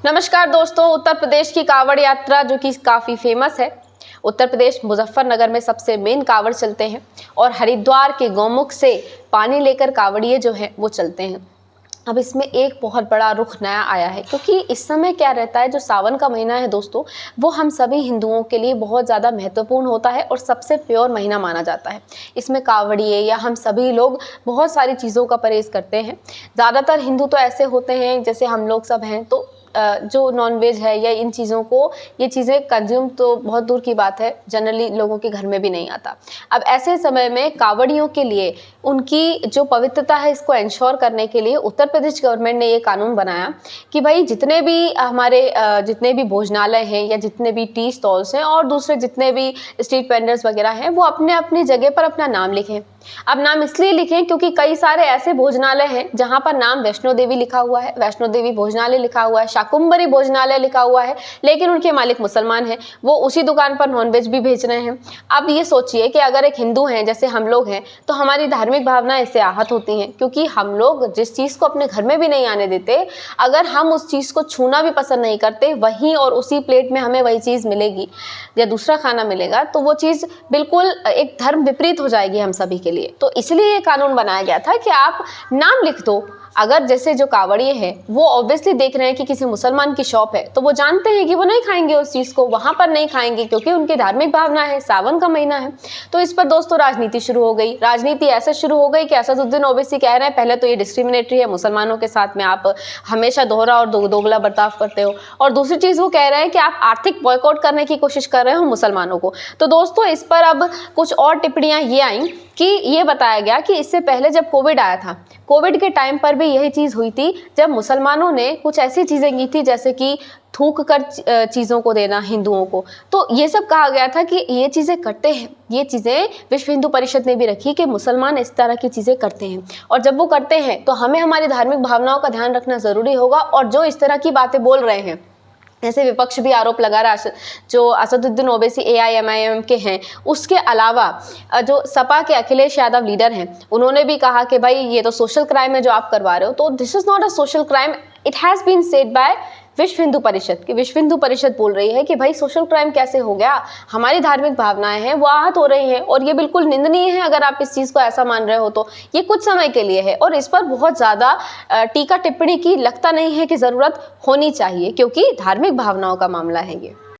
नमस्कार दोस्तों, उत्तर प्रदेश की कांवड़ यात्रा जो कि काफ़ी फेमस है। उत्तर प्रदेश मुजफ्फरनगर में सबसे मेन कांवड़ चलते हैं और हरिद्वार के गौमुख से पानी लेकर कांवड़िए जो हैं वो चलते हैं। अब इसमें एक बहुत बड़ा रुख नया आया है, क्योंकि इस समय क्या रहता है, जो सावन का महीना है दोस्तों, वो हम सभी हिंदुओं के लिए बहुत ज़्यादा महत्वपूर्ण होता है और सबसे प्योर महीना माना जाता है। इसमें कांवड़िए या हम सभी लोग बहुत सारी चीज़ों का परहेज़ करते हैं। ज़्यादातर हिंदू तो ऐसे होते हैं, जैसे हम लोग सब हैं, तो जो नॉनवेज है या इन चीज़ों को, ये चीज़ें कंज्यूम तो बहुत दूर की बात है, जनरली लोगों के घर में भी नहीं आता। अब ऐसे समय में कांवड़ियों के लिए उनकी जो पवित्रता है, इसको इंश्योर करने के लिए उत्तर प्रदेश गवर्नमेंट ने ये कानून बनाया कि भाई जितने भी भोजनालय हैं या जितने भी टी स्टॉल्स हैं और दूसरे जितने भी स्ट्रीट वेंडर्स वगैरह हैं, वो अपने अपनी जगह पर अपना नाम लिखें। अब नाम इसलिए लिखें क्योंकि कई सारे ऐसे भोजनालय हैं जहां पर नाम वैष्णो देवी लिखा हुआ है, वैष्णो देवी भोजनालय लिखा हुआ है, शाकुंभरी भोजनालय लिखा हुआ है, लेकिन उनके मालिक मुसलमान हैं, वो उसी दुकान पर नॉनवेज भी भेज रहे हैं। अब ये सोचिए कि अगर एक हिंदू हैं जैसे हम लोग हैं, तो हमारी धार्मिक भावनाएं इससे आहत होती हैं, क्योंकि हम लोग जिस चीज़ को अपने घर में भी नहीं आने देते, अगर हम उस चीज़ को छूना भी पसंद नहीं करते, वहीं और उसी प्लेट में हमें वही चीज़ मिलेगी या दूसरा खाना मिलेगा, तो वो चीज़ बिल्कुल एक धर्म विपरीत हो जाएगी हम सभी के लिए। तो इसलिए ये कानून बनाया गया था कि आप नाम लिख दो। अगर जैसे जो कांवड़िए हैं, वो ऑब्वियसली देख रहे हैं कि किसी मुसलमान की शॉप है, तो वो जानते हैं कि वो नहीं खाएंगे उस चीज़ को, वहाँ पर नहीं खाएंगे, क्योंकि उनकी धार्मिक भावना है, सावन का महीना है। तो इस पर दोस्तों राजनीति शुरू हो गई। राजनीति ऐसे शुरू हो गई कि असदुद्दीन ओवैसी कह रहे हैं, पहले तो ये डिस्क्रिमिनेटरी है, मुसलमानों के साथ में आप हमेशा दोहरा और दोगला बर्ताव करते हो, और दूसरी चीज़ वो कह रहे हैं कि आप आर्थिक बॉयकॉट करने की कोशिश कर रहे हो मुसलमानों को। तो दोस्तों इस पर अब कुछ और टिप्पणियाँ ये आई कि ये बताया गया कि इससे पहले जब कोविड आया था, कोविड के टाइम पर भी यही चीज़ हुई थी, जब मुसलमानों ने कुछ ऐसी चीज़ें की थी जैसे कि थूक कर चीज़ों को देना हिंदुओं को। तो ये सब कहा गया था कि ये चीज़ें करते हैं, ये चीज़ें विश्व हिंदू परिषद ने भी रखी कि मुसलमान इस तरह की चीज़ें करते हैं, और जब वो करते हैं तो हमें हमारी धार्मिक भावनाओं का ध्यान रखना ज़रूरी होगा। और जो इस तरह की बातें बोल रहे हैं, ऐसे विपक्ष भी आरोप लगा रहा है, जो असदुद्दीन ओवैसी AIMIM के हैं, उसके अलावा जो सपा के अखिलेश यादव लीडर हैं, उन्होंने भी कहा कि भाई ये तो सोशल क्राइम है जो आप करवा रहे हो। तो this is not a social crime, it has been said by Vishwa Hindu परिषद की। विश्व हिंदू परिषद बोल रही है कि भाई सोशल क्राइम कैसे हो गया, हमारी धार्मिक भावनाएं हैं वो आहत हो रही हैं, और ये बिल्कुल निंदनीय है अगर आप इस चीज़ को ऐसा मान रहे हो। तो ये कुछ समय के लिए है और इस पर बहुत ज़्यादा टीका टिप्पणी की लगता नहीं है कि ज़रूरत होनी चाहिए, क्योंकि धार्मिक भावनाओं का मामला है ये।